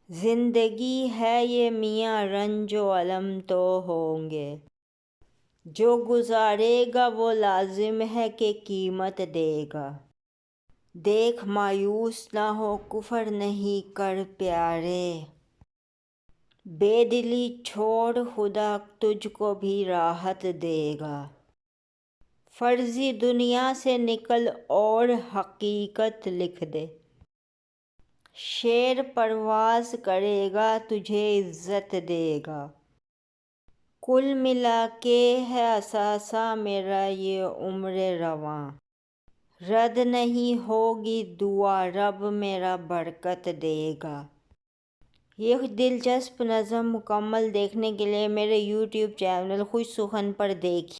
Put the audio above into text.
زندگی ہے یہ میاں، رنج و الم تو ہوں گے، جو گزارے گا وہ لازم ہے کہ قیمت دے گا۔ دیکھ مایوس نہ ہو، کفر نہیں کر پیارے، بے دلی چھوڑ، خدا تجھ کو بھی راحت دے گا۔ فرضی دنیا سے نکل اور حقیقت لکھ دے، شیر پرواز کرے گا تجھے عزت دے گا۔ کل ملا کے ہے اثاثہ میرا یہ عمر رواں، رد نہیں ہوگی دعا رب میرا برکت دے گا۔ یہ دلچسپ نظم مکمل دیکھنے کے لیے میرے یوٹیوب چینل خوش سخن پر دیکھیں۔